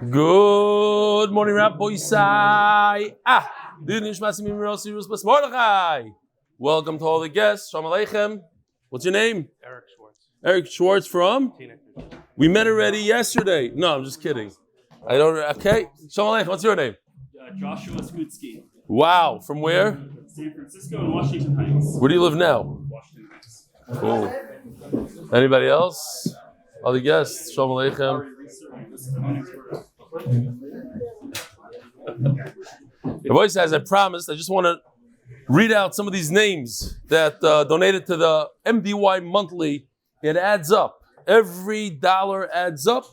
Good morning, Rabbi Isai. Welcome to all the guests. Shalom Aleichem. What's your name? Eric Schwartz. Eric Schwartz from? We met already yesterday. No, I'm just kidding. I don't. Okay. Shalom Aleichem. What's your name? Joshua Skutsky. Wow. From where? San Francisco and Washington Heights. Where do you live now? Washington Heights. Cool. Anybody else? Other guests? Shalom Aleichem. The voice, as I promised, I just want to read out some of these names that donated to the MDY monthly. It adds up. Every dollar adds up.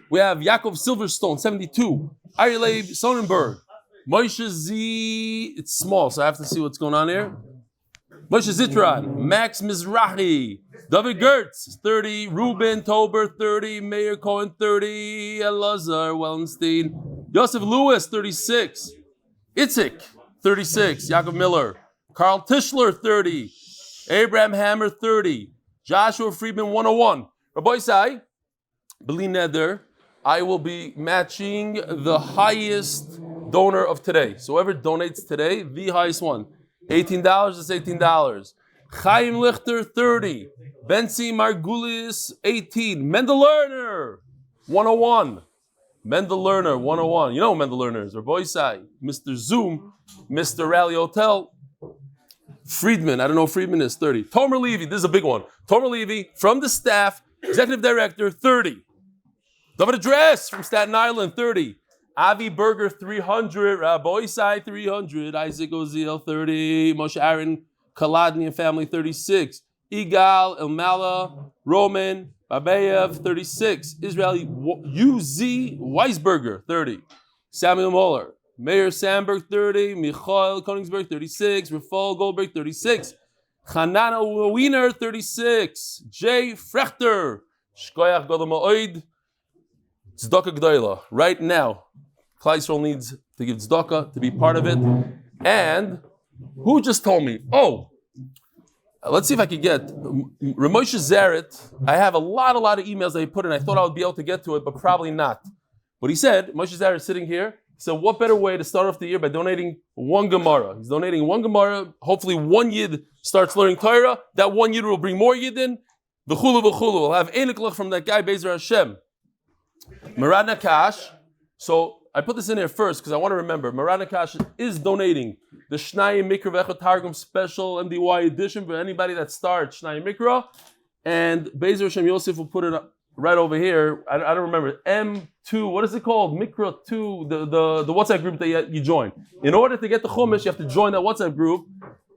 We have Yaakov Silverstone, 72. Eli Sonnenberg. Moshe Z. It's small, so I have to see what's going on here. Moshe Zitran. Max Mizrahi. David Gertz, 30. Ruben Tober, 30. Meir Cohen, 30. Elazar Wellenstein. Yosef Lewis, 36. Itzik, 36. Yaakov Miller. Carl Tischler, 30. Abraham Hammer, 30. Joshua Friedman, 101. Rabbi Isai, Beli Neder, I will be matching the highest donor of today. So whoever donates today, the highest one. $18 is $18. Chaim Lichter, 30. Benzi Margulis, 18. Mendel Lerner, 101. Mendel Lerner, 101. You know who Mendel Lerner is. Rabbi Isai, Mr. Zoom, Mr. Rally Hotel. Friedman, I don't know who Friedman is, 30. Tomer Levy, this is a big one. Tomer Levy, from the staff, executive director, 30. David Address from Staten Island, 30. Avi Berger, 300. Rabbi Isai, 300. Isaac Oziel, 30. Moshe Aaron Kaladny and family, 36. Igal Elmala Roman Babayev, 36. Israeli UZ Weisberger, 30. Samuel Moller. Mayor Sandberg, 30. Michael Konigsberg, 36. Rafal Goldberg, 36. Hanana Wiener, 36. Jay Frechter. Shkoyach Godel Ma'oid. Tzedakah G'dayla. Right now, Klal Yisrael needs to give tzedakah, to be part of it. And who just told me? Oh, let's see if I could get Ramosha Zaret. I have a lot of emails that he put in. I thought I would be able to get to it, but probably not. But he said, Moshe Zaret sitting here. He said, what better way to start off the year by donating one Gemara? He's donating one Gemara. Hopefully one Yid starts learning Torah. That one Yid will bring more Yid in. V'chulu v'chulu. We'll have Einik from that guy, Bezer Hashem. Marad Nakash. So I put this in here first because I want to remember. Marad Nakash is donating the Shnai Mikra V'Echad Targum special MDY edition for anybody that starts Shnai Mikra. And Bezer Hashem Yosef will put it right over here. I don't remember. M2, what is it called? Mikra 2, the WhatsApp group that you join. In order to get the Chumash, you have to join that WhatsApp group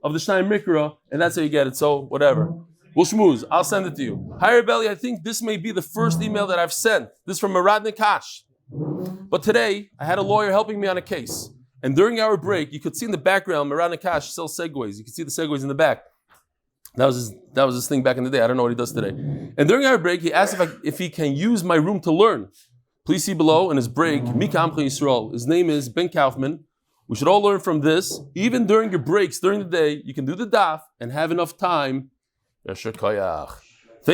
of the Shnai Mikra, and that's how you get it. So whatever. We'll schmooze. I'll send it to you. Hi, Reb Eli, I think this may be the first email that I've sent. This is from Marad Nakash. But today, I had a lawyer helping me on a case. And during our break, you could see in the background, Marad Nakash sells segways. You can see the segways in the back. That was his thing back in the day. I don't know what he does today. And during our break, he asked if he can use my room to learn. Please see below in his break, Mika Amcha Yisrael. His name is Ben Kaufman. We should all learn from this. Even during your breaks, during the day, you can do the daf and have enough time. Thanks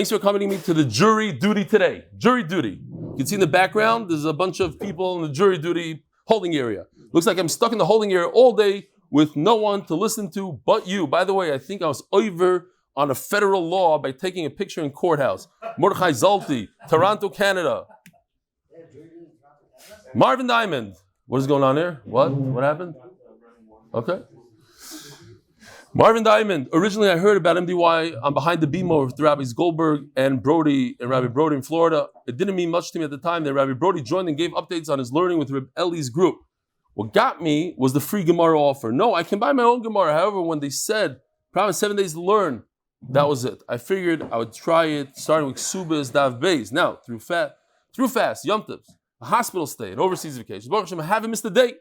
for accompanying me to the jury duty today. Jury duty. You can see in the background, there's a bunch of people in the jury duty holding area. Looks like I'm stuck in the holding area all day with no one to listen to but you. By the way, I think I was over on a federal law by taking a picture in courthouse. Mordechai Zolti, Toronto, Canada. Marvin Diamond. What is going on here? What happened? Okay. Marvin Diamond. Originally, I heard about MDY on Behind the Bima with Rabbis Goldberg and Brody and Rabbi Brody in Florida. It didn't mean much to me at the time that Rabbi Brody joined and gave updates on his learning with Reb Eli's group. What got me was the free Gemara offer. No, I can buy my own Gemara. However, when they said, promise 7 days to learn, that was it. I figured I would try it, starting with Subas, Daf Beis. Now, through fast, Yom Tovs, a hospital stay, an overseas vacation. Baruch Hashem, I haven't missed a day.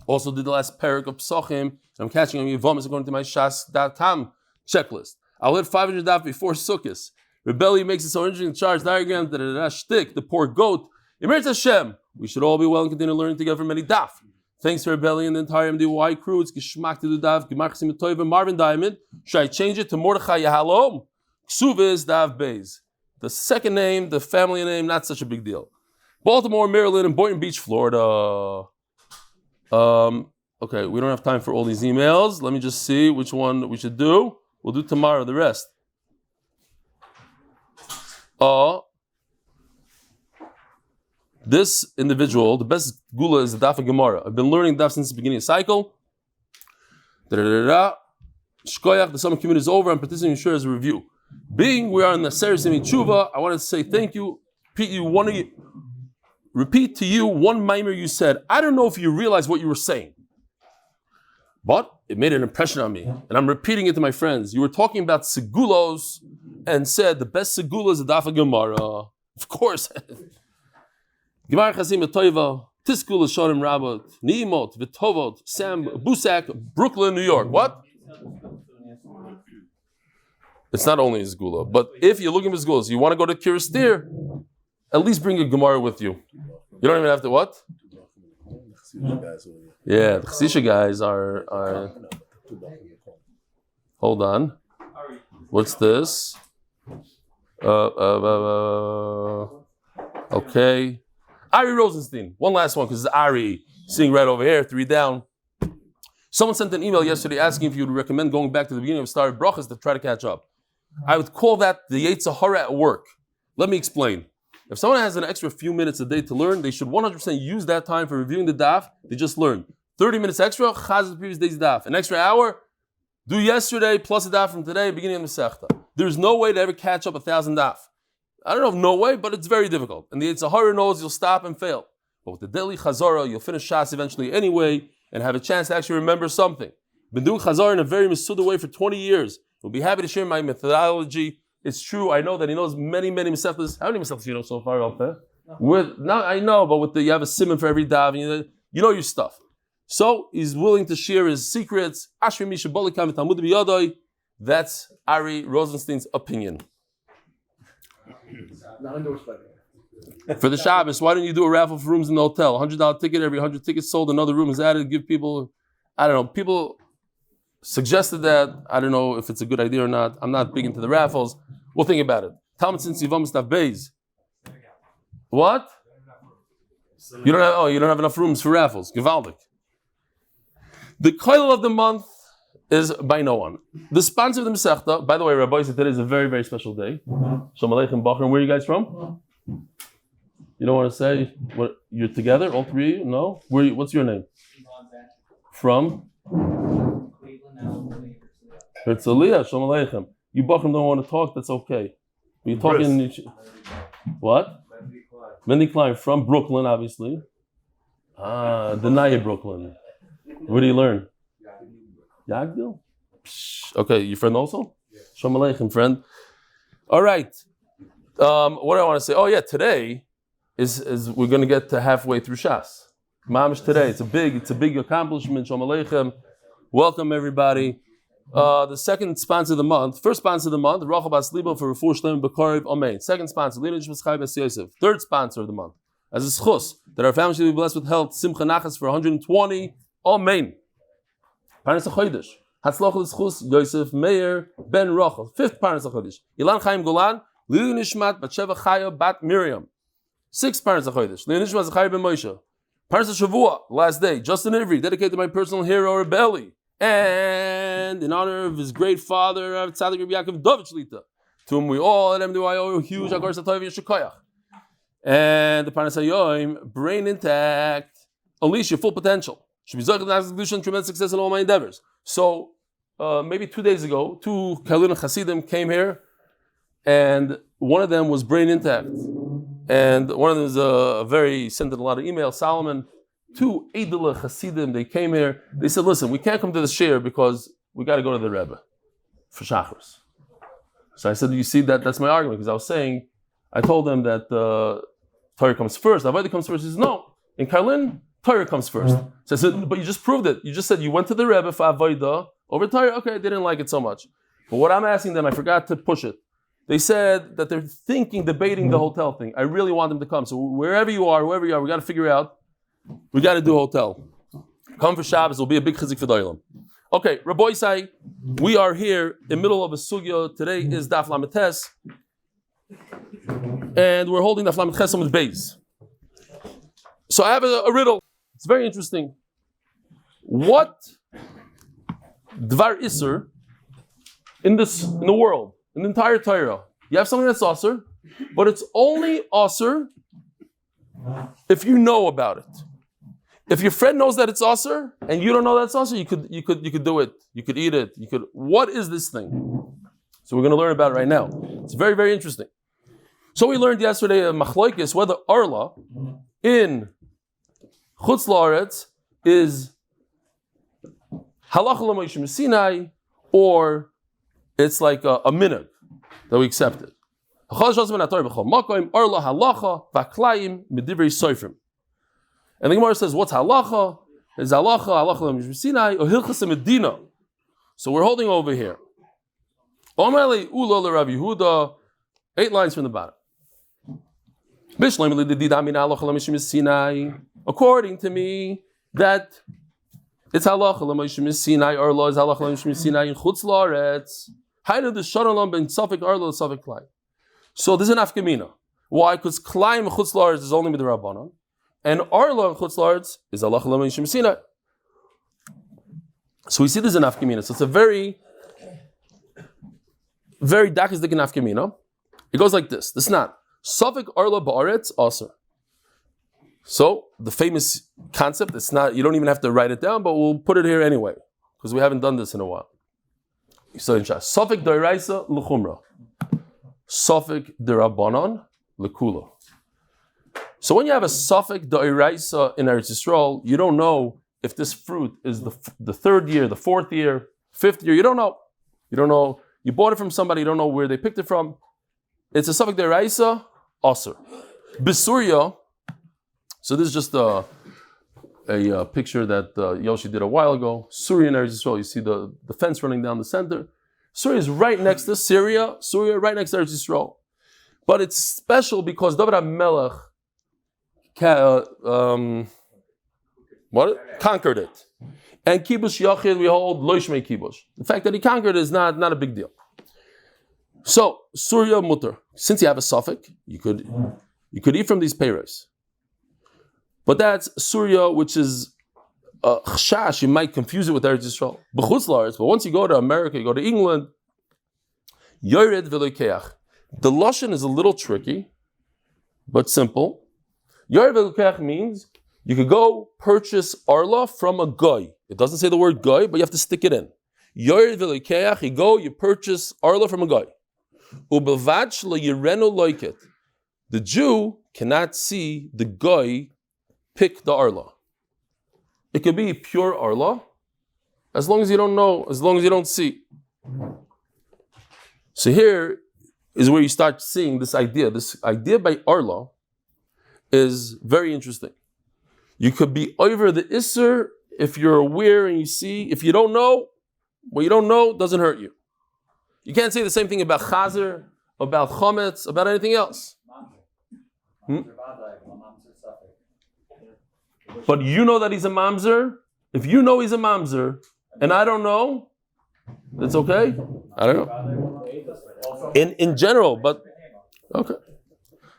Also did the last parak of Psachim. I'm catching on Yevomis according to my Shas.com checklist. I'll hit 500 daf before Sukkot. Reb Eli makes it so interesting charge diagram that it has shtick, the poor goat. Emerz Hashem. We should all be well and continue learning together for many daf. Thanks to Reb Eli and the entire MDY crew. It's Geshmak to the daf. Gemach Simatoiva Marvin Diamond. Should I change it to Mordechai Yahalom? Ksuviz Daf Beis. The second name, the family name, not such a big deal. Baltimore, Maryland, and Boynton Beach, Florida. Okay, we don't have time for all these emails. Let me just see which one we should do. We'll do tomorrow the rest. This individual, the best gula is the Daf of Gemara. I've been learning Daf since the beginning of the cycle. Shkoyach, the summer community is over. I'm participating in sure as a review. Being we are in the Seres Yemi Tshuva, I wanted to say thank you. Repeat to you one mimer you said. I don't know if you realize what you were saying, but it made an impression on me, and I'm repeating it to my friends. You were talking about segulos and said the best segula is the Daf of Gemara. Of course. Gemara Chasim Toiva, Tiskul Shonim Rabot, Niimot, Vitovot, Sam Busak, Brooklyn, New York. What? It's not only a segula, but if you're looking for segulas, you want to go to Kiristir, at least bring a Gemara with you. You don't even have to what? Yeah, the Chasisha guys are. Hold on. What's this? Okay. Ari Rosenstein. One last one, because it's Ari sitting right over here, 3 down. Someone sent an email yesterday asking if you would recommend going back to the beginning of Star Brachas to try to catch up. I would call that the Yetzirah at work. Let me explain. If someone has an extra few minutes a day to learn, they should 100% use that time for reviewing the daf. They just learned. 30 minutes extra, chaz the previous day's daf. An extra hour, do yesterday plus a daf from today, beginning of the Masechta. There's no way to ever catch up 1,000 daf. I don't know if no way, but it's very difficult. And the Yetzirah knows you'll stop and fail. But with the daily chazara, you'll finish Shas eventually anyway and have a chance to actually remember something. Been doing chazara in a very Masuda way for 20 years. We'll be happy to share my methodology. It's true. I know that he knows many Masechtas. How many Masechtas you know so far, Alpeh? I know, but you have a simon for every dav. You know your stuff. So he's willing to share his secrets. That's Ari Rosenstein's opinion. Not endorsed by me. For the Shabbos, why don't you do a raffle for rooms in the hotel? $100 ticket, every 100 tickets sold, another room is added. Give people, I don't know, people suggested that. I don't know if it's a good idea or not. I'm not big into the raffles. We'll think about it. Talmud since Yivam Daf Beis. What? You don't have enough rooms for raffles. Gewaldig. The koil of the month is by no one. The sponsor of the Masechta, by the way, Rabbi said today is a very, very special day. Shalom Aleichem Bachar. Where are you guys from? You don't want to say what you're together, all three of you? No? What's your name? From? Herzliya. Shalom Aleichem. You Bachar don't want to talk, that's okay. You're talking. What? Wendy Klein from Brooklyn, obviously. Denaya Brooklyn. Where do you learn? Yagdil? Okay, your friend also? Shalom Aleichem, friend. All right. What do I want to say? Oh yeah, today is we're going to get to halfway through Shas. Mamish today. It's a big accomplishment. Shalom Aleichem. Welcome everybody. The second sponsor of the month, first sponsor of the month, Rochel Leba for Refuah Shelemah B'Kariv Amen. Second sponsor, Chaya Yosef. Third sponsor of the month, as a zchut that our family should be blessed with health, Simcha Nachas for 120. Amen. Parnas HaChodesh. Hatzlocha Zchus Yosef Meir Ben Rochel. Fifth Parnas HaChodesh. Elan Chaim Golan. Leiluy nishmat Batsheva Chaya Bat Miriam. Sixth Parnas HaChodesh. Leiluy nishmat Zechrya Ben Moshe. Parnas HaShavua. Last day. Justin Ivri, dedicated to my personal hero Reb Eli. And in honor of his great father, Tzaddik Reb Yaakov Shlita, to whom we all at MDY owe a huge achdus Shkoyach. And the Parnas HaYom, brain intact, unleash your full potential. Should be Kiddushin, tremendous success in all my endeavors. So maybe 2 days ago, 2 Kaluna Hasidim came here, and one of them was brain intact, and one of them is sent a lot of emails. Solomon. 2 Eidele Hasidim, they came here. They said, listen, we can't come to the shir because we got to go to the Rebbe for Shachris. So I said, you see, that's my argument, because I told them that Torah comes first. Avodah comes first. He says, no. In Karlin, Torah comes first. So I said, but you just proved it. You just said you went to the Rebbe for Avodah over Torah. Okay, they didn't like it so much. But what I'm asking them, I forgot to push it. They said that they're debating the hotel thing. I really want them to come. So whoever you are, we got to figure out. We got to do a hotel. Come for Shabbos. It'll be a big chizik for the Olam. Okay, Rabbi Isai, we are here in the middle of a sugya. Today is Daf Lamed Tes, and we're holding Daf Lamed Tes Amud Beis. So I have a riddle. It's very interesting. What dvar iser in the world, in the entire Torah, you have something that's aser, but it's only aser if you know about it. If your friend knows that it's aser and you don't know that's aser, you could do it. You could eat it. What is this thing? So we're going to learn about it right now. It's very, very interesting. So we learned yesterday a machloikis whether arla in chutz la'aretz is halacha l'moishim Sinai or it's like a minhag that we accepted. And the Gemara says, what's halacha? Is halacha l'moishim Sinai or hilchas medina? So we're holding over here. 8 lines from the bottom. According to me, that it's halacha l'moishim Sinai, or law is halacha l'moishim Sinai in chutz la'aretz. Hainu the shanalam ben safek arlo safek klai. So there's an afkamina. Why? Because klai in chutz la'aretz is only with the rabbanon, and arlo in chutz la'aretz is halacha l'moishim Sinai. So we see there's an afkamina. So it's a very, very dakis dikin afkamina. It goes like this. This is not safek arlo ba'aretz aser. So the famous concept, it's not, you don't even have to write it down, but we'll put it here anyway, because we haven't done this in a while. So in Shas, Safek d'oraisa l'chumra, Safek d'rabbanon l'kula. So when you have a Safek d'oraisa in Eretz Yisrael, you don't know if this fruit is the third year, the fourth year, fifth year, you don't know. You don't know, you bought it from somebody, you don't know where they picked it from. It's a Safek d'oraisa, aser. B'surya, so this is just a picture that Yoshi did a while ago. Syria and Eretz Yisrael, you see the fence running down the center. Syria is right next to Syria right next to Eretz Yisrael. But it's special because David HaMelech conquered it. And Kibush Yachid, we hold Loishmei Kibush. The fact that he conquered is not a big deal. So, Syria mutter. Since you have a suffix, you could eat from these peiros. But that's Surya, which is chashash. You might confuse it with Eretz Yisrael. But once you go to America, you go to England, yored v'lokeach. The lashon is a little tricky, but simple. Yored v'lokeach means you could go purchase arla from a goy. It doesn't say the word goy, but you have to stick it in. Yored v'lokeach, you go, you purchase arla from a goy. Ubelvach lo yirenu loiket. The Jew cannot see the goy pick the arla. It could be pure arla, as long as you don't know, as long as you don't see. So here is where you start seeing this idea. This idea by arla is very interesting. You could be over the isser if you're aware and you see. If you don't know, what you don't know doesn't hurt you. You can't say the same thing about chazer, about chometz, about anything else. But you know that he's a mamzer. If you know he's a mamzer, and I don't know, it's okay. I don't know. In general, but okay,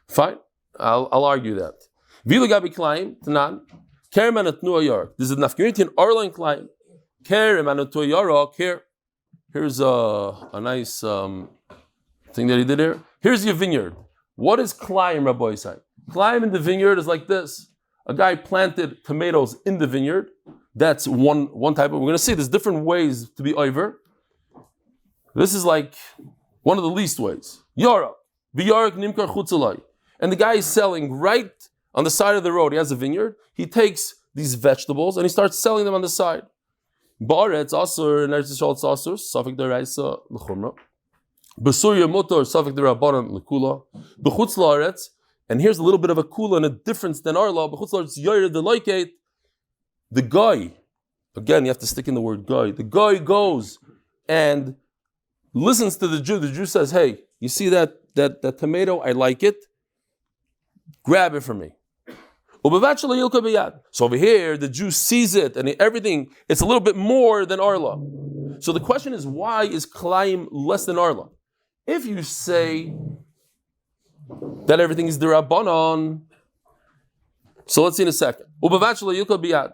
fine. I'll argue that. Vilu gabi klaim tanan kerem anatnu ayar. This is nafkiriti in Arlen klaim kerem anatnu ayar. Here's a nice thing that he did here. Here's your vineyard. What is klaim, Rabbi Yisai? Klaim in the vineyard is like this. A guy planted tomatoes in the vineyard. That's one type of. We're going to see there's different ways to be over. This is like one of the least ways. Yara, v'yarak nimkar chutzalai, and the guy is selling right on the side of the road. He has a vineyard. He takes these vegetables and he starts selling them on the side. Ba'aretz asur, and Eretz Yisrael it's asur. Safek d'oraisa l'chumra. B'surya mutar safek d'rabbanan l'kula. B'chutz la'aretz. And here's a little bit of a kula and a difference than our law. The guy, again, you have to stick in the word guy. The guy goes and listens to the Jew. The Jew says, hey, you see that tomato? I like it. Grab it from me. So over here, the Jew sees it and everything, it's a little bit more than our law. So the question is, why is Klaim less than our law? If you say that everything is the Rabbanon, So let's see in a second. Ubavachla yukal biyad.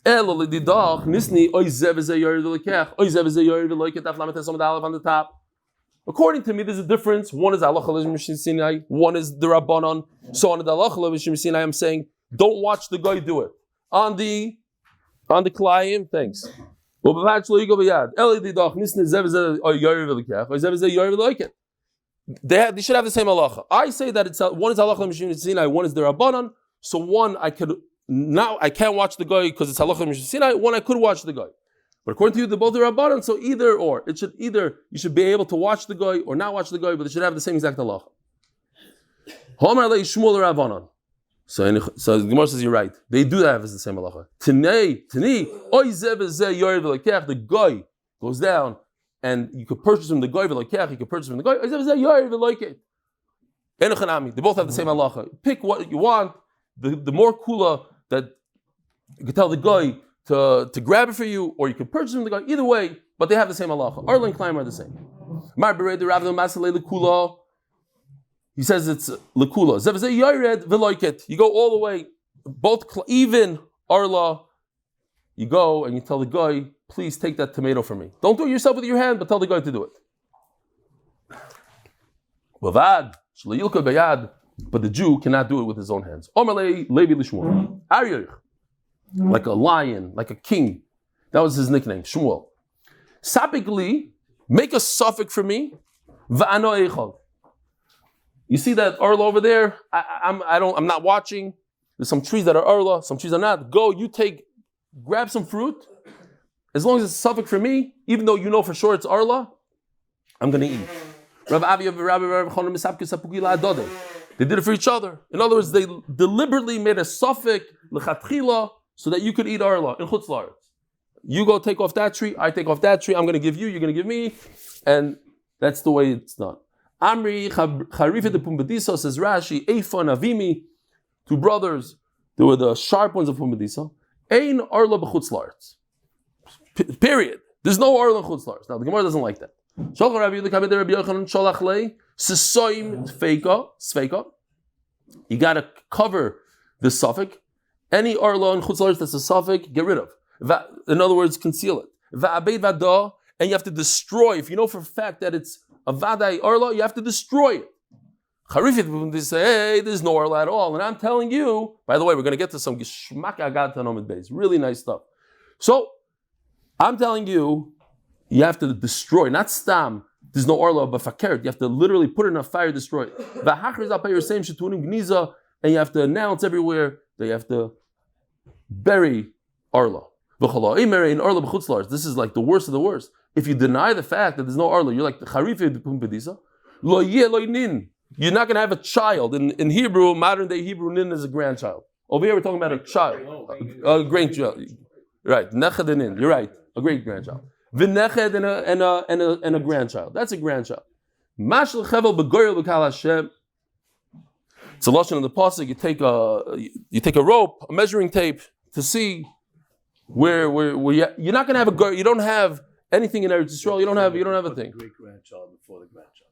Elo lididach nisni oizev ze yored v'lekech oizev ze yored v'loket aflamet Amud Aleph on the top. According to me, there's a difference. One is halacha l'mishim sinai. One is the rabbanon. So on the halacha l'mishim sinai, I'm saying don't watch the guy do it. On the klayim, thanks. Ubavachla yukal biyad. Elo lididach nisni zev ze yored v'lekech oizev ze yored v'loket. They should have the same halacha. I say that one is halacha l'mishim sinai. One is the rabbanon. So one I can't watch the guy because it's halacha mishum sinai. One I could watch the guy, but according to you, they're both the rabbanon. So either or, you should be able to watch the guy or not watch the guy, but they should have the same exact halacha. So the Gemara says you're right. They do have the same halacha. The guy goes down, and you could purchase from the guy. You could purchase from the guy. They both have the same halacha. Pick what you want. The more kula that you could tell the guy to grab it for you, or you could purchase from the guy. Either way, but they have the same halacha. Arla and Chaim are the same. He says it's lekula. You go all the way, even Arla. You go and you tell the guy, please take that tomato from me. Don't do it yourself with your hand, but tell the guy to do it. But the Jew cannot do it with his own hands. Like a lion, like a king. That was his nickname, Shmuel. Sapikli, make a suffix for me. You see that arla over there? I'm not watching. There's some trees that are arla, some trees are not. Go, grab some fruit. As long as it's a suffix for me, even though you know for sure it's arla, I'm going to eat. They did it for each other. In other words, they deliberately made a suffix lechatchila so that you could eat arla in chutz la'aretz. You go take off that tree, I take off that tree. I'm going to give you, you're going to give me, and that's the way it's done. Amri charifet de pumbedisa, says Rashi, Eifa and Avimi, two brothers. They were the sharp ones of pumbedisa. Ein arla b'chutz la'aretz. Period. There's no arla in chutz la'aretz. Now the Gemara doesn't like that. You got to cover the suffix. Any arla and chutz la'aretz that's a suffix, get rid of. In other words, conceal it. And you have to destroy. If you know for a fact that it's a vadai arla, you have to destroy it. They say, hey, there's no arla at all. And I'm telling you, by the way, we're going to get to some geshmak agat on Amud Beis. Really nice stuff. So, I'm telling you, you have to destroy, not stam. There's no arla, but fakert. You have to literally put it in a fire, destroy it. And you have to announce everywhere that you have to bury arla. This is like the worst of the worst. If you deny the fact that there's no arla, you're like the charifeh de pumbedisa. You're not going to have a child. In Hebrew, modern day Hebrew, nin is a grandchild. Over here, we're talking about a child, a grandchild. Right, neched and nin. You're right, a great grandchild. V'neched and a grandchild. That's a grandchild. Mashal chevel begoyel b'kal Hashem. It's a lashon in the pasuk. You take a rope, a measuring tape, to see where you're not going to have a girl. You don't have anything in Eretz Yisrael. You don't have a thing. Great grandchild before the grandchild.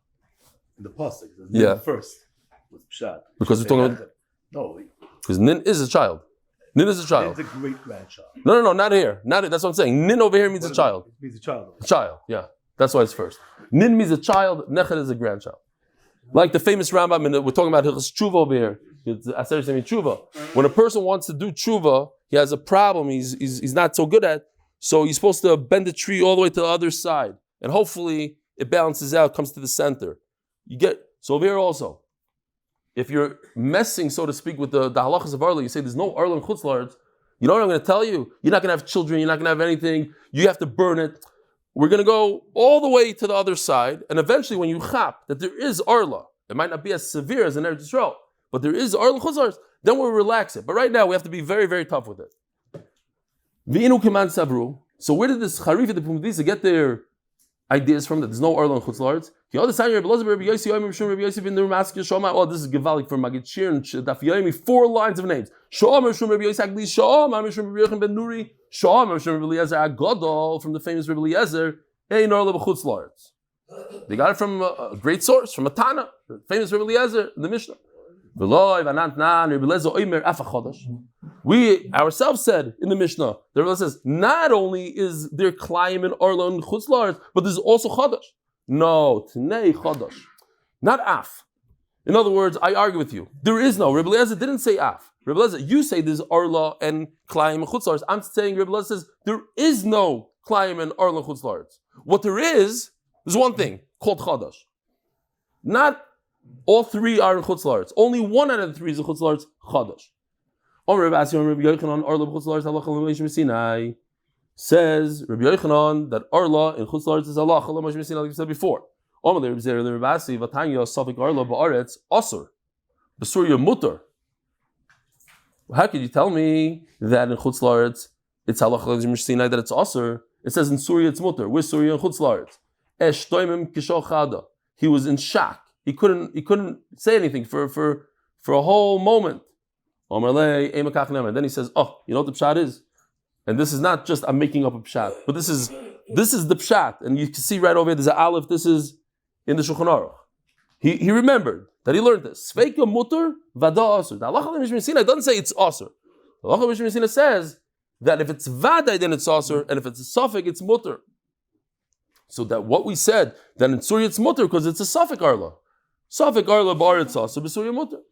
In the pasuk, yeah. First with pshat. Because we're talking about because nin is a child. Nin is a child. It's a great grandchild. No, not here. Not it. That's what I'm saying. Nin over here means a child. It means a child. A child, yeah. That's why it's first. Nin means a child. Neched is a grandchild. Like the famous Rambam, we're talking about his tshuva over here. It's Aser Semi tshuva. When a person wants to do tshuva, he has a problem. He's not so good at. So he's supposed to bend the tree all the way to the other side, and hopefully it balances out, comes to the center. So over here also. If you're messing, so to speak, with the halachas of arla, you say there's no arla in chutz la'aretz. You know what I'm going to tell you? You're not going to have children. You're not going to have anything. You have to burn it. We're going to go all the way to the other side, and eventually, when you chap that there is arla, it might not be as severe as in Eretz Yisrael, but there is arla in chutz la'aretz. Then we'll relax it. But right now, we have to be very, very tough with it. V'inu kiman savru. So where did this charifah de pumbedisa get their ideas from? That there's no arla in chutz la'aretz. Oh, this is Gevalik for Magid Shir and Daf Yomi, 4 lines of names. From the famous Reb Eliezer, they got it from a great source, from a Tana, famous Reb Eliezer, the Mishnah. We ourselves said in the Mishnah, the Rebbe says, not only is there Chaim and Arla and Chutz La'aretz, but there's also Chadash. No, Tnei Chadash, not Af. In other words, I argue with you. There is no. Reb Eli didn't say Af. Reb Eli, you say there's Arla and Chaim and Chutz La'aretz. I'm saying Reb Eli says there is no Chaim and Arla and Chutz La'aretz. What there is one thing called Chadash. Not all three are in Chutz La'aretz. Only one out of the three is in Chutz La'aretz, Chadash. Says Rabbi Yochanan that Arla in Chutz La'aretz is halacha like we said before. How could you tell me that in Chutz La'aretz it's halacha that it's asur? It says in Surya it's mutter. Where's Surya in Chutz La'aretz? He was in shock. He couldn't say anything for a whole moment. Then he says, "Oh, you know what the pshat is?" And this is not just I'm making up a pshat, but this is the pshat, and you can see right over here. There's an aleph. This is in the Shulchan Aruch. He remembered that he learned this. Sveika mutter vada asur. The halacha l'mishmir Sinai doesn't say it's asur. The halacha l'mishmir Sinai says that if it's vada, then it's asur, and if it's a suffix, it's mutter. So that what we said, then in Surya it's mutter because it's a suffix arla. Suffix arla ba'aretz asur b'Surya mutter.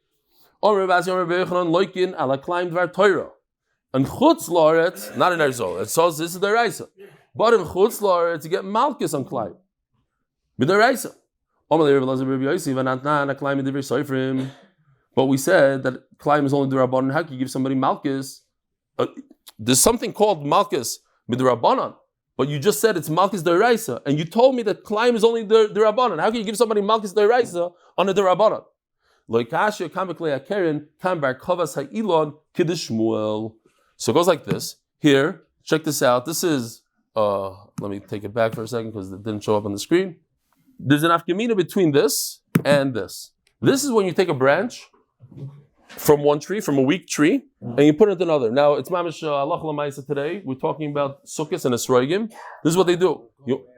Loikin ala klaim dvar torah. And Chutz La'aretz, not in Arizona, it says this is the Raisa. But in Chutz La'aretz, you get Malchus on Klaim. With the Raisa. But we said that Klaim is only the Rabbanan. How can you give somebody Malchus? There's something called Malchus with the Rabbanan. But you just said it's Malchus the Raisa. And you told me that Klaim is only the Rabbanan. How can you give somebody Malchus the Raisa on the Rabbanan? So it goes like this. Here, check this out. This is, let me take it back for a second because it didn't show up on the screen. There's an afkamina between this and this. This is when you take a branch from one tree, from a weak tree, and you put it in another. Now, it's mamish halacha l'maisa today. We're talking about sukkahs and esroigim. This is what they do.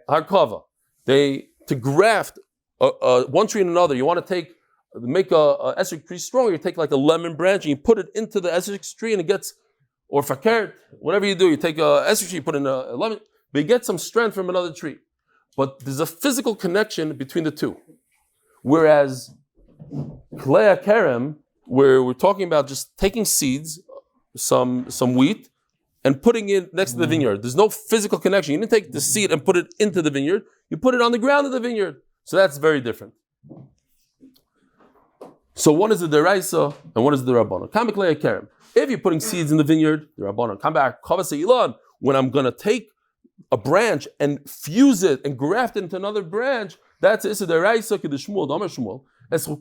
Harkava. To graft one tree in another, you want to make a esrog tree stronger, you take like a lemon branch and you put it into the esrog tree and it gets, or fakert, whatever you do, you take a esrog tree, you put in a lemon, but you get some strength from another tree. But there's a physical connection between the two. Whereas Klei Kerem, where we're talking about just taking seeds, some wheat, and putting it next to the vineyard. There's no physical connection. You didn't take the seed and put it into the vineyard. You put it on the ground of the vineyard. So that's very different. So one is the deraisa and one is the rabbanon. If you're putting seeds in the vineyard, the rabbanon. Come back. Elan. When I'm going to take a branch and fuse it and graft it into another branch, that's the deraisa ke the Shmuel, Damar Shmuel. So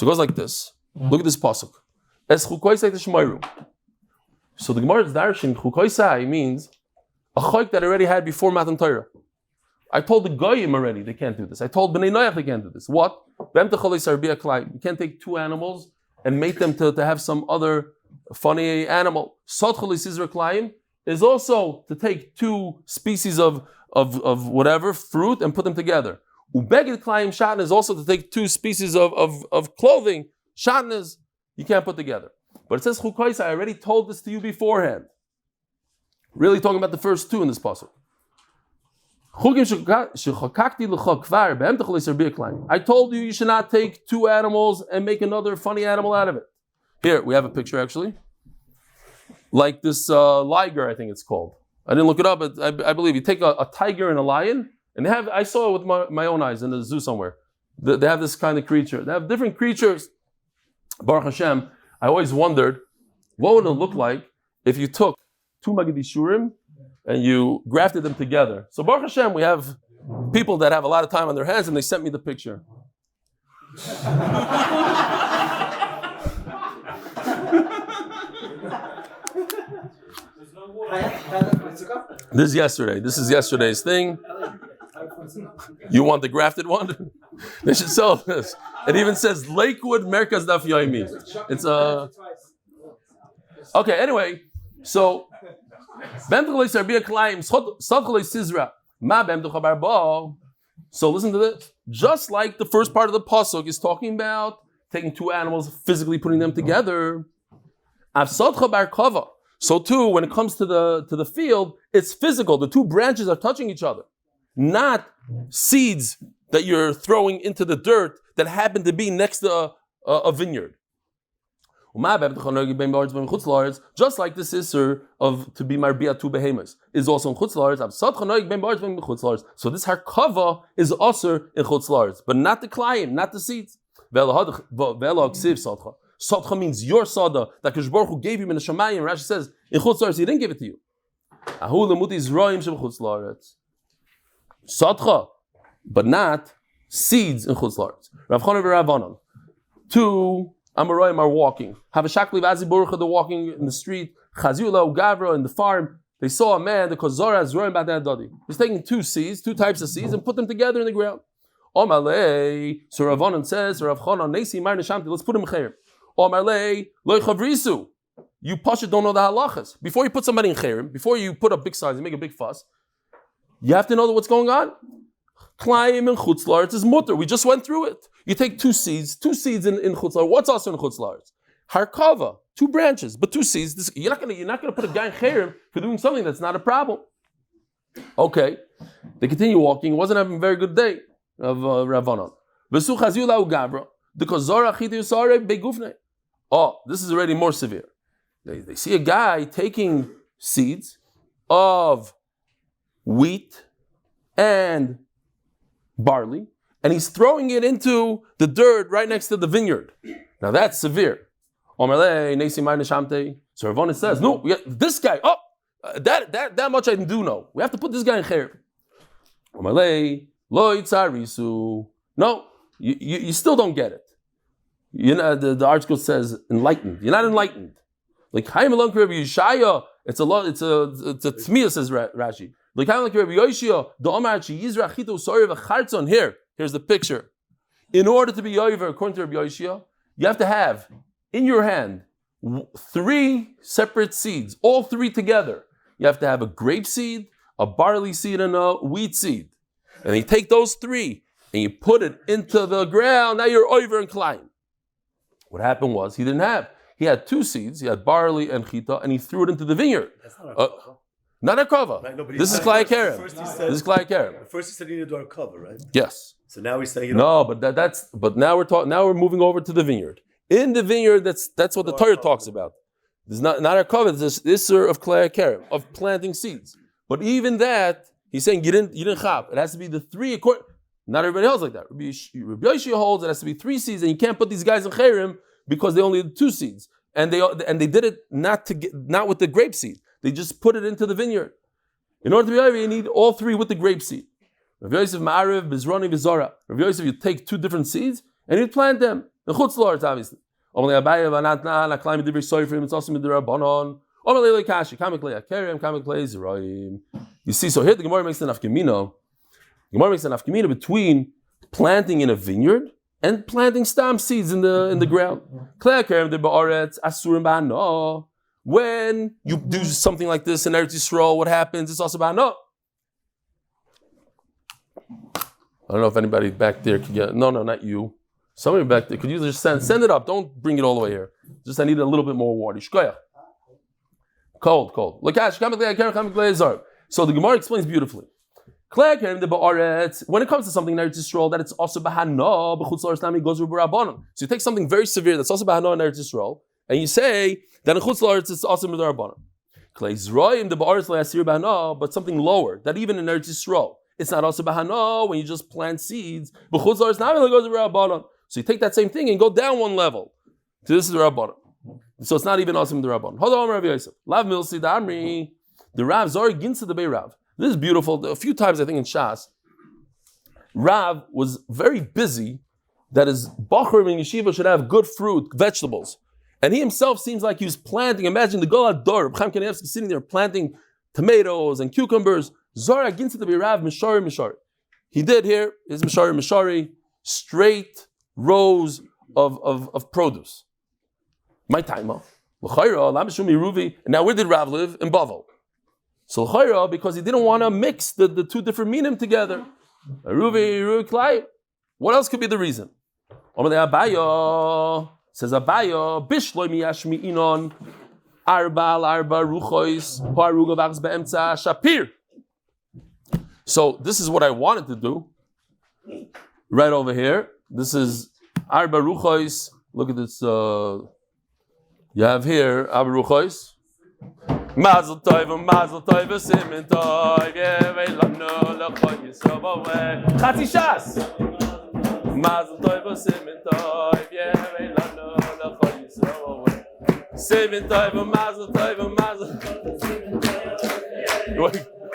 it goes like this. Look at this pasuk. So the Gemara's darshan chukoisai means a chayk that I already had before Matan Torah. I told the goyim already they can't do this. I told Bnei Noach they can't do this. What? You can't take two animals and make them to have some other funny animal. Is also to take two species of whatever fruit and put them together. Ubeged klayim shatn is also to take two species of clothing. Shatn is you can't put together. But it says chukoisa. I already told this to you beforehand. Really talking about the first two in this pasuk. I told you should not take two animals and make another funny animal out of it. Here we have a picture actually, like this liger, I think it's called. I didn't look it up, but I believe you take a tiger and a lion, and I saw it with my own eyes in the zoo somewhere. They have this kind of creature. They have different creatures. Baruch Hashem, I always wondered, what would it look like if you took two Magid Shurim and you grafted them together? So Baruch Hashem, we have people that have a lot of time on their hands, and they sent me the picture. This is yesterday. This is yesterday's thing. You want the grafted one? They should sell this. It even says Lakewood Merkaz Daf Yomi. It's a okay. Anyway, so So listen to this. Just like the first part of the pasuk is talking about taking two animals, physically putting them together. Avsadcha bar kava. So too, when it comes to the field, it's physical. The two branches are touching each other, not seeds that you're throwing into the dirt that happen to be next to a vineyard. Just like this isser of to be marbia two behemoths is also in chutz la'aretz. So this harkava is also in chutz la'aretz, but not the klayim, not the seeds. Sadcha means your sada that Kadosh Baruch Hu gave you in the Shemayim. Rashi says in chutz la'aretz he didn't give it to you. Sadcha, but not seeds in chutz la'aretz. Rav Chana v'Ravanan. Two Amoraim are walking. Have a shakli vazi burcha. They're walking in the street. Chazula ugavra in the farm. They saw a man. The kozora is roaring about that dadi. He's taking two seeds, two types of seeds, and put them together in the ground. Omalei. So Ravanan says, Rav Chana Nesi Mar Neshamti. Let's put him chayrim. Omalei loy chavrisu. You pasha don't know the halachas. Before you put somebody in chayrim, before you put up big signs and make a big fuss, you have to know what's going on. Klayim and chutz la'aretz is mutter. We just went through it. You take two seeds in chutz la'aretz. What's also in chutz la'aretz? Harkava, two branches, but two seeds. You're not gonna put a guy in chayrim for doing something that's not a problem. Okay, they continue walking. He wasn't having a very good day of Ravanon. Oh, this is already more severe. They see a guy taking seeds of wheat and barley, and he's throwing it into the dirt right next to the vineyard. Now that's severe. So Ravana says, no, this guy, that much I do know. We have to put this guy in chayr. No, you still don't get it. You know, the article says enlightened. You're not enlightened. Like Chaim along Reb Yishaya, it's a tmiya, says Rashi. Like Chaim like Reb Yoshia, the Omar Yizra Chito Sorry v'Chartzon. Here's the picture. In order to be yover, according to Reb Yoshia, you have to have in your hand three separate seeds, all three together. You have to have a grape seed, a barley seed, and a wheat seed. And you take those three and you put it into the ground. Now you're over and klein. What happened was he had two seeds. He had barley and chita, and he threw it into the vineyard. That's not a kava. Not a kava. Right, this is Chaya Kerem. This is Chaya Kerem. First he said you need to do a cover, right? Yes. So now he's saying but now we're moving over to the vineyard. In the vineyard, that's what the Torah talks about. There's not a cover. There's this of Chaya Kerem, of planting seeds. But even that, he's saying you didn't chab. It has to be the three. Not everybody else like that. Rabbi Yoshia holds it has to be three seeds, and you can't put these guys in chayrim because they only had two seeds, and they did it not with the grape seed. They just put it into the vineyard. In order to be over, you need all three with the grape seed. Rabbi Yosef Ma'ariv, Bizroni, Bizora. Rabbi Yosef, you take two different seeds and you plant them. The chutz la'aretz, obviously. You see, so here the Gemara makes an afkamino. The Gemara makes an afkamino between planting in a vineyard and planting stam seeds in the ground. When you do something like this in Eretz Yisrael, what happens? It's also ba'ano. I don't know if anybody back there could get. No, not you. Somebody back there. Could you just send it up? Don't bring it all the way here. Just I need a little bit more water. Cold. So the Gemara explains beautifully. When it comes to something in Eretz Yisrael that it's also b'hana, b'chutz la'aretz nami goes b'rabbanon. So you take something very severe that's also b'hana in Eretz Yisrael, and you say that in chutz la'aretz it's also b'rabbanon. But something lower, that even in Eretz Yisrael it's not also b'hana when you just plant seeds. B'chutz la'aretz nami goes b'rabbanon. So you take that same thing and go down one level. So this is the rabbanon. So it's not even awesome the rabbanon. Hold on, Rabbi Yosef. Lav milsi damri. The Rav Zori ginsa the Bei Rav. This is beautiful. A few times I think in Shas, Rav was very busy that his Bachrim in Yeshiva should have good fruit, vegetables. And he himself seems like he was planting. Imagine the Golan Dor, Chaim Kanievsky sitting there planting tomatoes and cucumbers. Zora ginsa the Bei Rav, Mishari. He did here, his Mishari, straight rows of produce. My time, and now where did Rav live? In Bavel. So Chaya, because he didn't want to mix the two different minim together. What else could be the reason? Says Abayo, Bishloi miyashmi inon, arba ruchois, paruga vachs be'emtza shapir. So this is what I wanted to do. Right over here. This is arba ruchois. Look at this. You have here arba ruchois. Mazel tov, simin tov, yevelanu lechoy yisavaveh. Chatzi shas. Mazel tov, simin tov, yevelanu lechoy yisavaveh. Simin tov, mazel tov, mazel.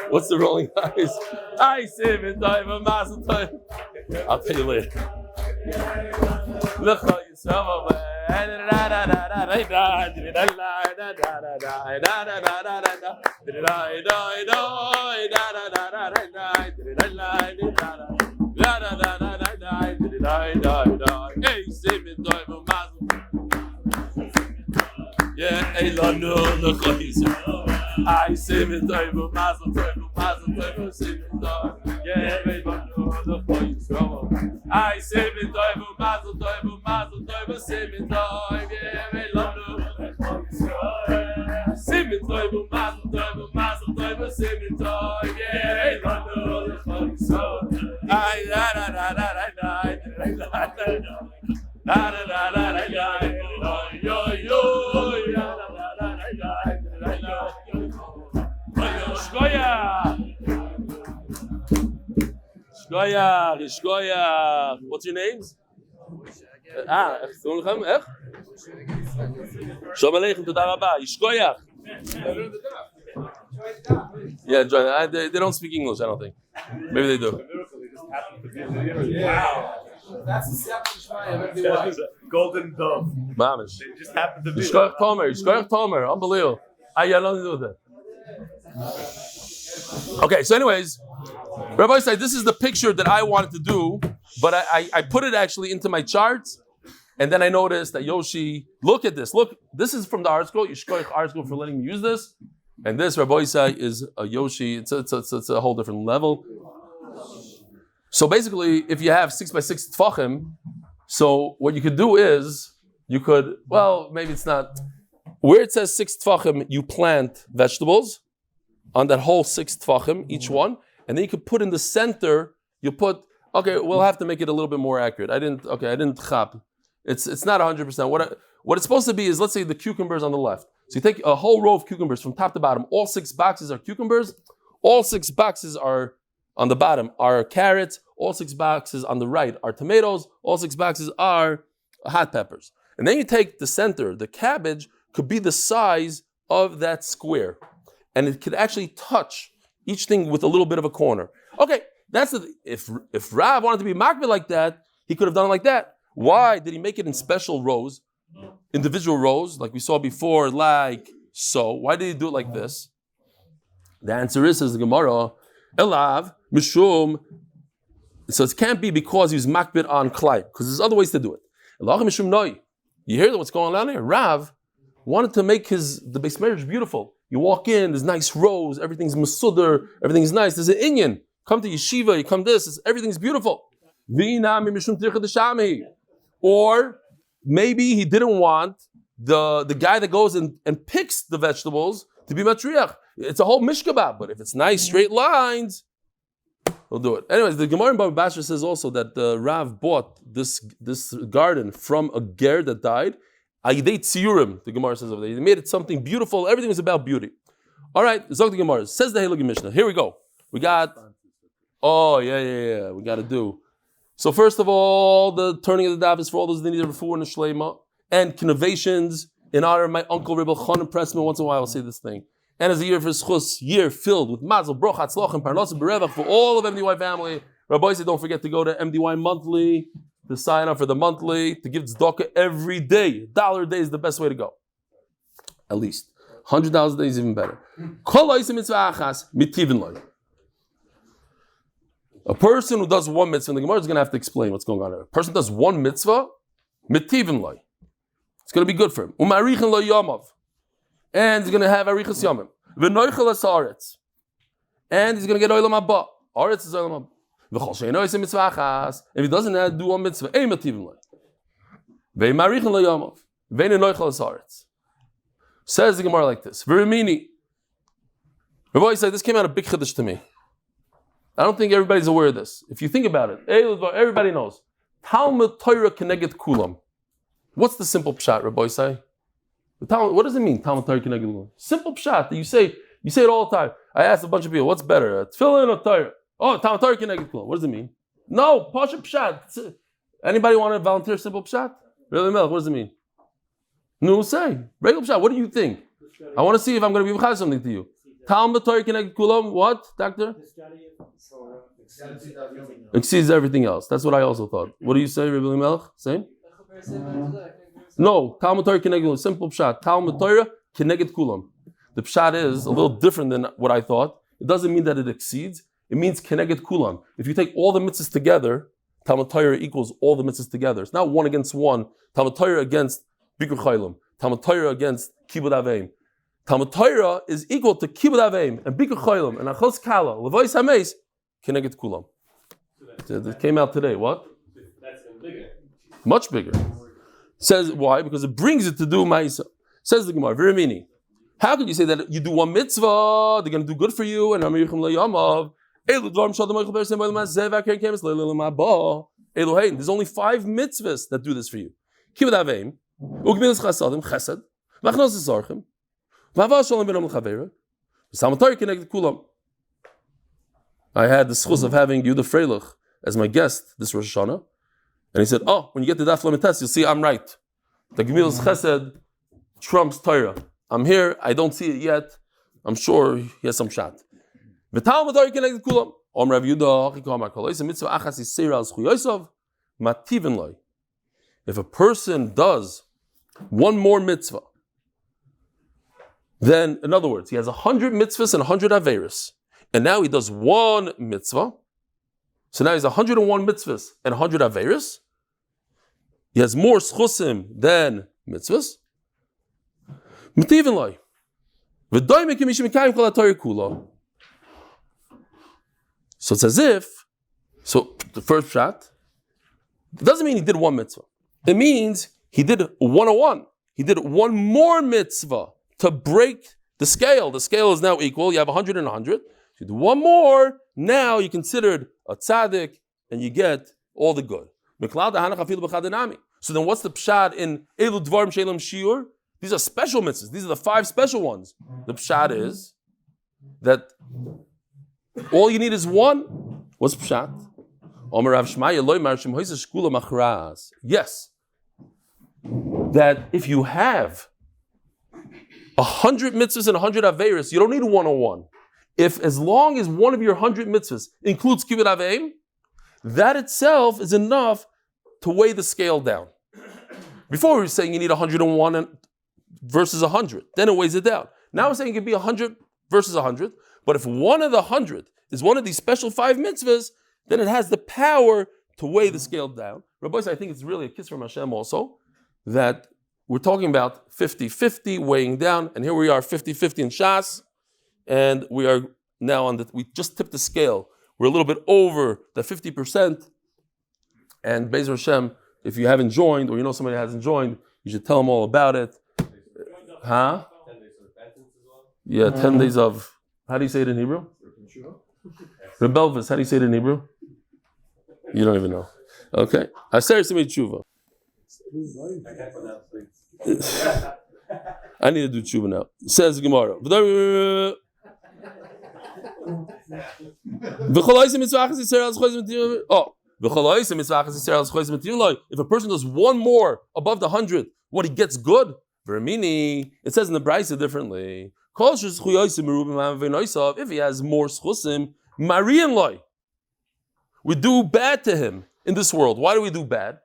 What's the rolling eyes? I simin tov, mazel tov. I'll tell you later. Lechoy yisavaveh. Yeah, Elan I say me mazel tov, yeah, Elan I say me mazel tov, say me yeah, Elan say me mazel tov, say me yeah, Elan Shkoyach. What's your names? Shalom Aleichem, Toda Rabba. Shkoyach. Yeah, John, they don't speak English, I don't think. Maybe they do. Wow. That's a separate Golden dove. Mamish. They just happened to be. Shkoyach Tomer. Unbelievable. I had nothing to do with it. Okay, so anyways, Rabbi said this is the picture that I wanted to do, but I put it actually into my charts, and then I noticed that Yoshi, look at this. Look, this is from the article. Yishkoich article for letting me use this, and this Rabbi said is a Yoshi. It's a whole different level. So basically, if you have 6x6 tfachim, so what you could do is you could maybe it's not where it says 6 tfachim. You plant vegetables on that whole 6 tfachim, each one. And then you could put in the center, we'll have to make it a little bit more accurate. I didn't chap. It's not 100%. What it's supposed to be is, let's say the cucumbers on the left. So you take a whole row of cucumbers from top to bottom. All 6 boxes are cucumbers. All 6 boxes are on the bottom are carrots. All 6 boxes on the right are tomatoes. All 6 boxes are hot peppers. And then you take the center. The cabbage could be the size of that square. And it could actually touch each thing with a little bit of a corner. Okay, that's if Rav wanted to be makbid like that, he could have done it like that. Why did he make it in special rows, individual rows, like we saw before, like so? Why did he do it like this? The answer is, says the Gemara, Elav, Mishum. So it can't be because he was makbid on Klai, because there's other ways to do it. Elav Mishum Noi. You hear what's going on here? Rav wanted to make the base marriage beautiful. You walk in, there's nice rows, everything's masudar, everything's nice. There's an inyan. Come to yeshiva, you come everything's beautiful. Or maybe he didn't want the guy that goes and picks the vegetables to be matriach. It's a whole mishkabah, but if it's nice straight lines, he'll do it. Anyways, the Gemara in Baba Basra says also that the Rav bought this garden from a ger that died. Ayidei tziyurim, the Gemara says over there. They made it something beautiful. Everything was about beauty. All right, Zog the Gemara. Says the Heilige Mishnah. Here we go. We got, we got to do. So first of all, the turning of the daf is for all those that need a Refuah and a Shelemah, and connovations in honor of my uncle Reb Eli Pressman. Once in a while I'll say this thing. And as a year for Schus, year filled with Mazel, Broch, Hatzlocha, and Parnasa Berevach for all of MDY family. Rabbi said, don't forget to go to MDY monthly, to sign up for the monthly, to give tzedakah every day. $1 a day is the best way to go. At least. $100 a day is even better. A person who does one mitzvah, and the Gemara is going to have to explain what's going on here. A person does one mitzvah, mitivin loy. It's going to be good for him. Umarichin lo yamav. And he's going to have arichas yamim. V'noichel es haaretz. And he's going to get oilam haba. Haaretz is oilam haba. If he doesn't do one mitzvah, says the Gemara like this. Virimini. Reb Eli said, this came out a big chiddush to me. I don't think everybody's aware of this. If you think about it, everybody knows. Talmud Torah keneged kulam. What's the simple pshat, Reb Eli say? What does it mean, Talmud Torah keneged kulam? Simple pshat that you say it all the time. I asked a bunch of people, what's better, tefillin or Torah? Oh, Talmud Torah keneged kulam. What does it mean? No, pasha pshat. Anybody want to volunteer simple pshat? Really, Melch, what does it mean? No, say. Regular pshat, what do you think? I want to see if I'm going to be something to you. Talmud Torah keneged kulam, what, doctor? Exceeds everything else. That's what I also thought. What do you say, Reb Eli Melch? Same? No, Talmud Torah keneged kulam. Simple pshat. Talmud Torah keneged kulam. The pshat is a little different than what I thought. It doesn't mean that it exceeds. It means keneged kulam. If you take all the mitzvahs together, Talmud Torah equals all the mitzvahs together. It's not one against one. Talmud Torah against Bikur Chaylim. Talmud Torah against Kibud Aveim. Talmud Torah is equal to Kibud Aveim and Bikur Chaylim and Achos Kala, Levois Hameis, keneged kulam. It came out today. What? That's even bigger. Much bigger. Says why? Because it brings it to do Ma'isa. Says the Gemara, Virimini. How could you say that you do one mitzvah, they're going to do good for you, and Amirchim Layamav? There's only 5 mitzvahs that do this for you. Kibud Aveim, Ugmilas Chasadim, Chesed, Machnos Zarchim, Vava Shalom Ben Amel Chavera, Talmud Torah keneged kulam. I had the schus of having Yehuda Freilich as my guest this Rosh Hashanah, and he said, "Oh, when you get the Daf Yomi test, you'll see I'm right. The Gemilas Chesed trumps Torah. I'm here. I don't see it yet. I'm sure he has some shot." V'talmud Torah keneged kulam. Om Rav Yehuda Chikam HaKol. Mitzvah achas yisera al zchut Yosef mativen loy. If a person does one more mitzvah, then, in other words, he has 100 mitzvahs and 100 averis, and now he does one mitzvah. So now he's 101 mitzvahs and 100 averis. He has more schusim than mitzvahs. Mativen loy. V'doime k'mishim mikayim kol haTorah kula. So it's as if, so the first shot, it doesn't mean he did one mitzvah. It means he did 101. He did one more mitzvah to break the scale. The scale is now equal. You have 100 and 100. You do one more, now you're considered a tzaddik, and you get all the good. So then what's the pshat in Elu Dvarim Shelem Shiur? These are special mitzvahs. These are the 5 special ones. The pshat is that all you need is one. What's pshat? Yes. That if you have 100 mitzvahs and 100 averis, you don't need 101. If as long as one of your 100 mitzvahs includes kibbud aveim, that itself is enough to weigh the scale down. Before we were saying you need 101 versus 100, then it weighs it down. Now we're saying it could be 100 versus 100, but if one of the 100 is one of these special 5 mitzvahs, then it has the power to weigh the scale down. Rabbi, I think it's really a kiss from Hashem also, that we're talking about 50-50 weighing down, and here we are 50-50 in Shas, and we are now we just tipped the scale. We're a little bit over the 50%, and Be'ez Hashem, if you haven't joined, or you know somebody hasn't joined, you should tell them all about it. Huh? 10 days of repentance as well? Yeah, 10 days of, how do you say it in Hebrew? Rebelvis, how do you say it in Hebrew? You don't even know. Okay. Aser Simei Tshuva. I need to do tshuva now. Says Gemara. If a person does one more above the 100, what he gets good? It says in the Brisa differently. If he has more schusim, Miriam loy. We do bad to him in this world. Why do we do bad?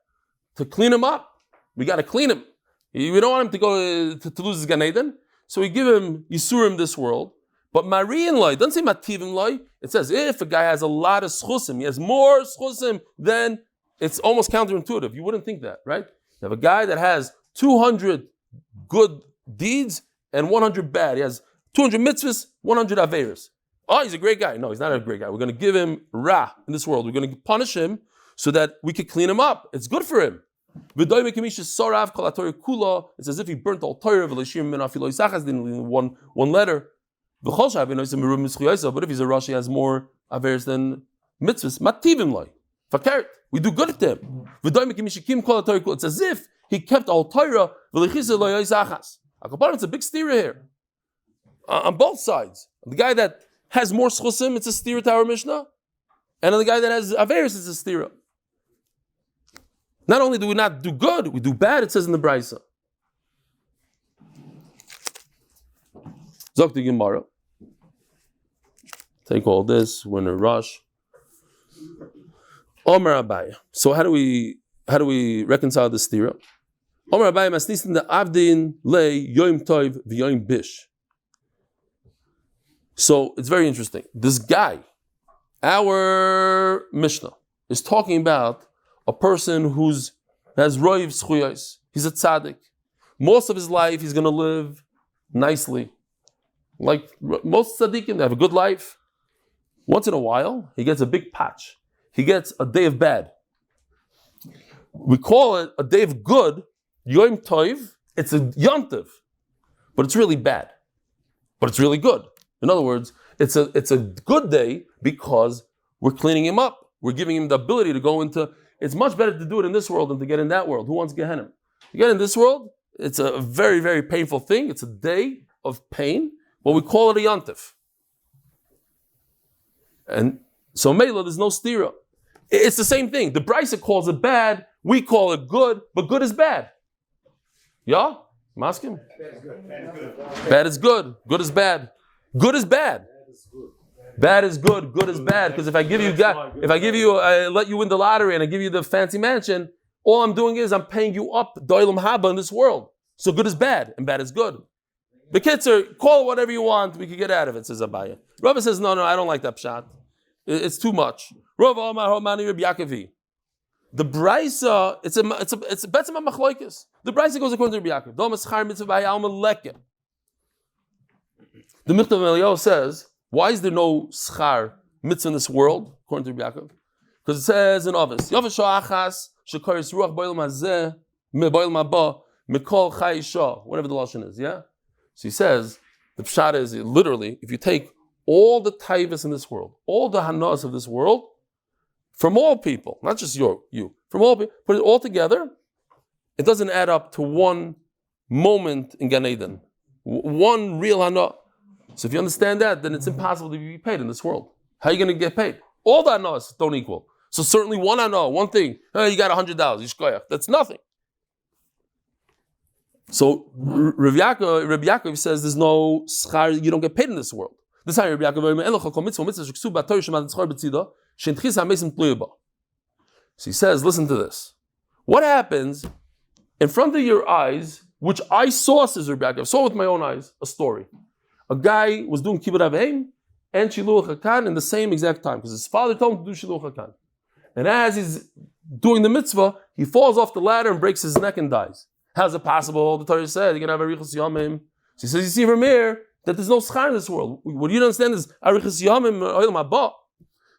To clean him up. We got to clean him. We don't want him to go to lose his Gan Eden, so we give him Yisurim this world. But Miriam loy, doesn't say Mativim loy. It says if a guy has a lot of schusim, he has more schusim, then it's almost counterintuitive. You wouldn't think that, right? You have a guy that has 200 good deeds and 100 bad. He has 200 mitzvahs, 100 averos. Oh, he's a great guy. No, he's not a great guy. We're going to give him ra in this world. We're going to punish him so that we could clean him up. It's good for him. It's as if he burnt all torah, one letter. But if he's a Rosh, he has more averes than mitzvahs. We do good at them. It's as if he kept all torah. It's a big steer here. On both sides. The guy that has more schusim, it's a steer to our Mishnah. And the guy that has averes, it's a steer. Not only do we not do good, we do bad, it says in the Brisa. Zok the Gemara. Take all this, we're in a rush. Omer Abai. So how do we reconcile this stira? Omer Abai masnisin the avdin lei yoim toiv v'yoim bish. So it's very interesting. This guy, our Mishnah, is talking about a person has roiv zchuyos. He's a tzaddik. Most of his life he's going to live nicely. Like most tzaddikim, they have a good life. Once in a while, he gets a big patch. He gets a day of bad. We call it a day of good, Yom Tov. It's a yontiv, but it's really bad. But it's really good. In other words, it's a good day because we're cleaning him up. We're giving him the ability to go into. It's much better to do it in this world than to get in that world. Who wants Gehenna? You get in this world, it's a very, very painful thing. It's a day of pain, but we call it a yontiv. And so Mela, there's no stira. It's the same thing. The Brisa calls it bad, we call it good, but good is bad. Yeah? Maskim? Bad is good. Good is bad. Good is bad. Bad is good. Good is bad. Because if I let you win the lottery and I give you the fancy mansion, all I'm doing is I'm paying you up doilam haba in this world. So good is bad and bad is good. The kids call it whatever you want. We can get out of it, says Abaya. Rabbi says, no, I don't like that pshat. It's too much. Rabbi Omar Homani Reb Yaakov. The Brisa, it's a betzim machlokes. The Brisa goes according to Reb Yaakov. The Michtav Eliyahu says, why is there no schar mitzvah in this world, according to Reb Yaakov? Because it says in Ovis, Yovesh Achas shekaris ruach boilam hazeh boilam haba mikol chayisha, whatever the lashon is, yeah. So he says the pshat is literally if you take all the taivas in this world, all the hanas of this world, from all people, not just you, from all people, put it all together, it doesn't add up to one moment in Gan Eden, one real hana. So if you understand that, then it's impossible to be paid in this world. How are you going to get paid? All the hanas don't equal. So certainly one hana, one thing, you got $100, yishkoyach, that's nothing. So Reb Yaakov says there's no schar, you don't get paid in this world. This time Reb Yaakov So he says, listen to this. What happens in front of your eyes, which I saw, says Reb Yaakov, saw with my own eyes, a story. A guy was doing kibbud aveim and shiluach hakan in the same exact time because his father told him to do shiluach hakan. And as he's doing the mitzvah, he falls off the ladder and breaks his neck and dies. How's it possible? The Torah said you're gonna have arichas yamim. So he says, you see from here that there's no schar in this world. What you don't understand is arichas yamim oilam haba.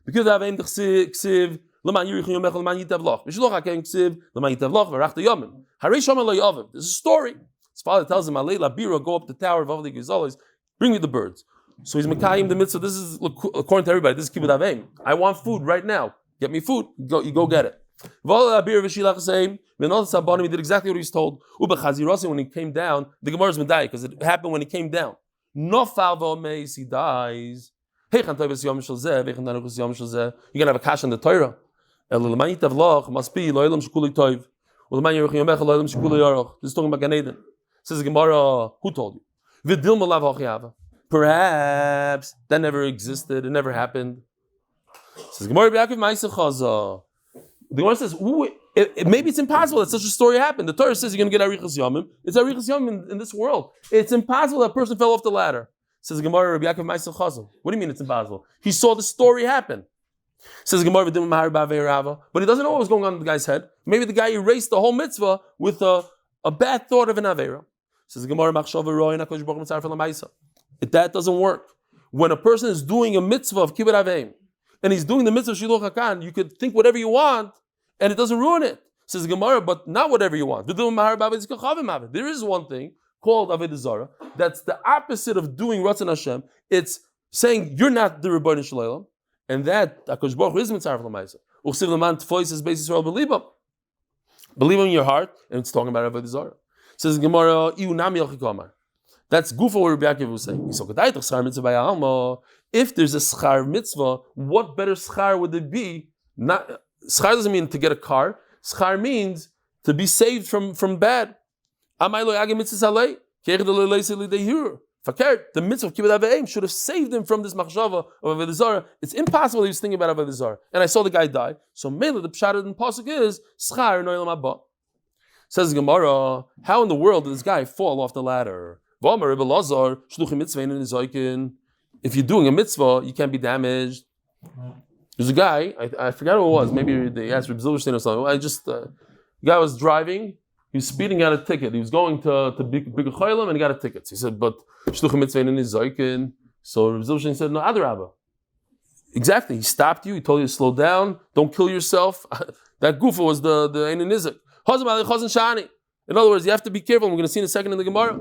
Because aveim ksiv leman yirich yomech leman yitavloch. V'shloch haken ksiv leman yitavloch v'rachta yamim. Harei shama lo yavim. There's a story. His father tells him, "Alei labira, go up the tower of Avli Gizalis, bring me the birds." So he's mekayim the mitzvah. This is according to everybody. This is kibbud aveim. I want food right now. Get me food. You go get it. He did exactly what he was told. When he came down, the Gemara is medayik because it happened when he came down. He dies. You're gonna have a kash on the torah. Must be this is talking about Gan Eden. Says the Gemara, who told you? Perhaps that never existed. It never happened. Says Gemara, the Gemara says, maybe it's impossible that such a story happened. The Torah says you're going to get arichas yamim. It's arichas yamim in this world. It's impossible that person fell off the ladder. Says Gemara, Rabbi Yaakov Ma'aseh Chazal. What do you mean it's impossible? He saw the story happen. Says Gemara, but he doesn't know what was going on in the guy's head. Maybe the guy erased the whole mitzvah with a bad thought of an avera. Says Gemara, that doesn't work. when a person is doing a mitzvah of kibbud aveim, and he's doing the mitzvah of shiluch hakan, you could think whatever you want, and it doesn't ruin it. Says Gemara, but not whatever you want. There is one thing called avodah zarah that's the opposite of doing ratzon Hashem. It's saying you're not the Rebbeinu Shalom, and that HaKadosh Baruch Hu is mitzvah l'maisa. Uchsiv l'man tfois is basis Yisrael believe. Believe in your heart, and it's talking about avodah zarah. Says Gemara, iu nami yochikamar. That's gufa what Rabbi Akiva was saying. If there's a schar mitzvah, what better schar would it be? Not schar doesn't mean to get a car. Schar means to be saved from bad. The mitzvah of kibbud aveim should have saved him from this machshava of avodah zarah. It's impossible he was thinking about avodah zarah. And I saw the guy die. So mainly the pshat in the pasuk is schar no'elam haba. Says Gemara, how in the world did this guy fall off the ladder? If you're doing a mitzvah, you can't be damaged. There's a guy, I forgot who it was, maybe they asked Reb Eli or something. The guy was driving, he was speeding, got a ticket. He was going to big Cholim and he got a ticket. So he said, but shluchim mitzvah in his zoikin. So Reb Eli said, no, adarabba. Exactly, he stopped you, he told you to slow down, don't kill yourself. That gufa was the Einin Nizik. In other words, you have to be careful. We're going to see in a second in the Gemara.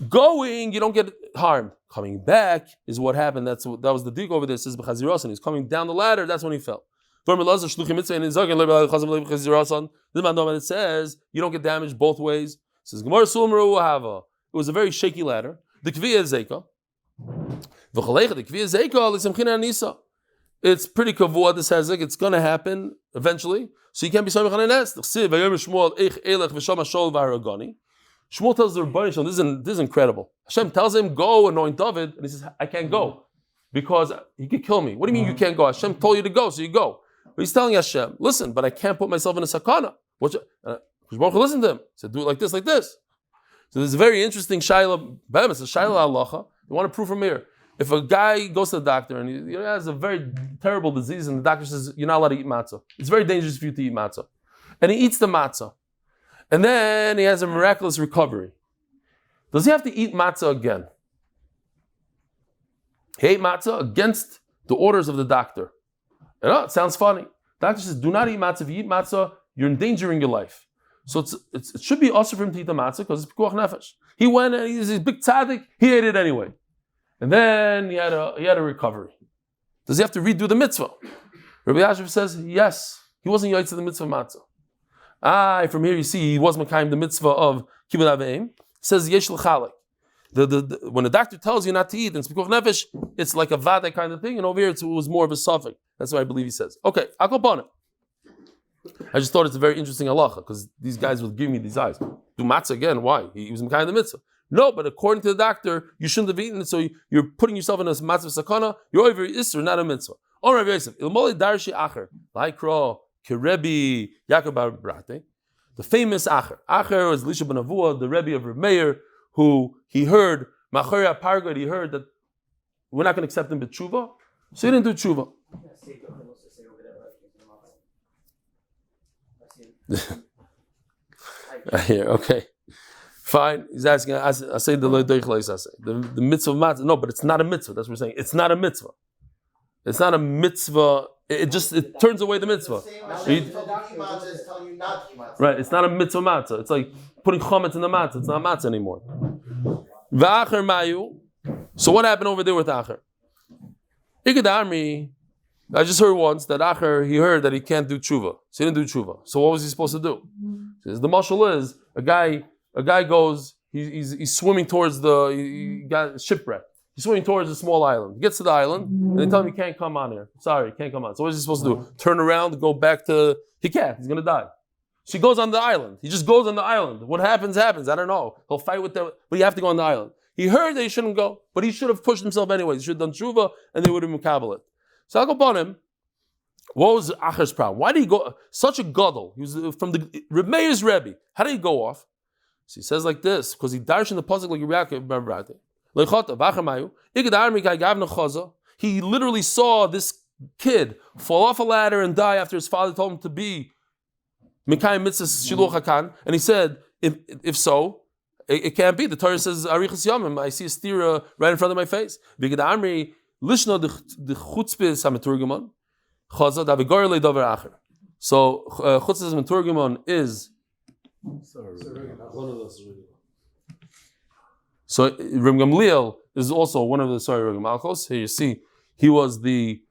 Going, you don't get harmed. Coming back is what happened. That was the dig over there. It says and he's coming down the ladder. That's when he fell. It says you don't get damaged both ways. It says Gemara it was a very shaky ladder. The kviya zeka. It's pretty kavua. This has it's going to happen eventually. So you can't be samich on an nest. Shmuel tells the Rebbeinu, this is incredible. Hashem tells him, go anoint David, and he says, I can't go because he could kill me. What do you mean you can't go? Hashem told you to go, so you go. But he's telling Hashem, listen, but I can't put myself in a sakana. Listen to him. He said, do it like this, like this. So there's a very interesting shayla. It's a shayla halacha. You want to prove from here. If a guy goes to the doctor and he has a very terrible disease, and the doctor says, you're not allowed to eat matzah. It's very dangerous for you to eat matzah. And he eats the matzah. And then he has a miraculous recovery. Does he have to eat matzah again? He ate matzah against the orders of the doctor. And it sounds funny. The doctor says, do not eat matzah. If you eat matzah, you're endangering your life. So it should be also for him to eat the matzah because it's pikuach nefesh. He went and he's a big tzaddik. He ate it anyway. And then he had a recovery. Does he have to redo the mitzvah? Rabbi Yashiv says, yes. He wasn't yotze the mitzvah matzah. From here you see he was mekayim the mitzvah of kibbud aveim. Says yesh l'chalek. When the doctor tells you not to eat and speak of nefesh, it's like a vada kind of thing, and over here it was more of a suffix. That's what I believe he says. Okay, akopana. I just thought it's a very interesting halacha because these guys will give me these eyes. Do matzah again? Why? He was mekayim the mitzvah. No, but according to the doctor, you shouldn't have eaten it, so you're putting yourself in a matzah sakana. You're over isser, not a mitzvah. All right, Yosef. Ilmoli darshi acher laikro. Rebbe Yaakov bar Brate, the famous Acher. Acher was Lisha ben Avua, the Rebbe of Reb Meir, who he heard, Machorya Pargod, he heard that we're not going to accept him b'tshuva, so he didn't do tshuva. Okay. Fine. He's asking, I say the mitzvah of matzah. No, but it's not a mitzvah. That's what we're saying. It's not a mitzvah. It's not a mitzvah. It turns away the mitzvah. Right, it's not a mitzvah matzah. It's like putting chometz in the matzah. It's not matzah anymore. V'acher mayu. So what happened over there with Acher? I just heard once that Acher, he heard that he can't do tshuva. So he didn't do tshuva. So what was he supposed to do? The mashal is, a guy goes, he's swimming towards he got shipwrecked. He's swimming towards a small island. He gets to the island, and they tell him he can't come on here. Sorry, he can't come on. So what is he supposed to do? Turn around, go back to... He can't. He's going to die. So he goes on the island. He just goes on the island. What happens. I don't know. He'll fight with them, but you have to go on the island. He heard that he shouldn't go, but he should have pushed himself anyways. He should have done tshuva, and they would have mukabel it. So I'll go upon him. What was Acher's problem? Why did he go... Such a gadol. He was from the Reb Meir's Rebbe. How did he go off? So he says like this, because he darshed in the pasuk like Yaakov bar Brate. He literally saw this kid fall off a ladder and die after his father told him to be Mikayim Mitzvah Shiluch HaKan. And he said, if so, it can't be. The Torah says arichas yamim. I see a stira right in front of my face. Vigad amri lishno the chutzpis hamaturgamon chazad avigor le davar acher. So chutzpis hamaturgamon is. So Reb Gamliel is also one of the Reb Malchos. Here you see he was the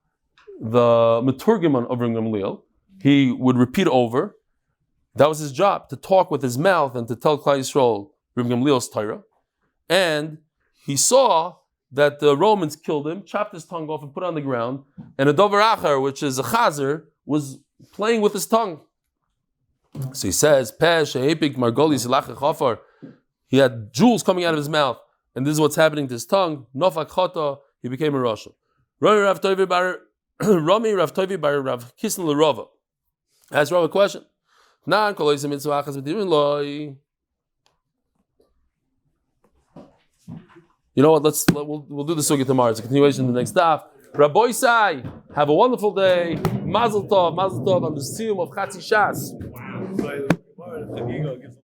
Maturgiman of Reb Gamliel. He would repeat over. That was his job, to talk with his mouth and to tell Klal Yisrael Reb Gamliel's Torah. And he saw that the Romans killed him, chopped his tongue off and put it on the ground. And a Dover Acher, which is a Chazer, was playing with his tongue. So he says, he had jewels coming out of his mouth, and this is what's happening to his tongue. Nofak chata, he became a Rochel. Rami Rav Tovi bar Rav Kisn Lerova. Ask Rav a question. You know what? We'll do the sugya tomorrow. It's a continuation of the next daf. Rabbi Sai, have a wonderful day. Mazel tov on the siyum of Chatzi Shas. Wow.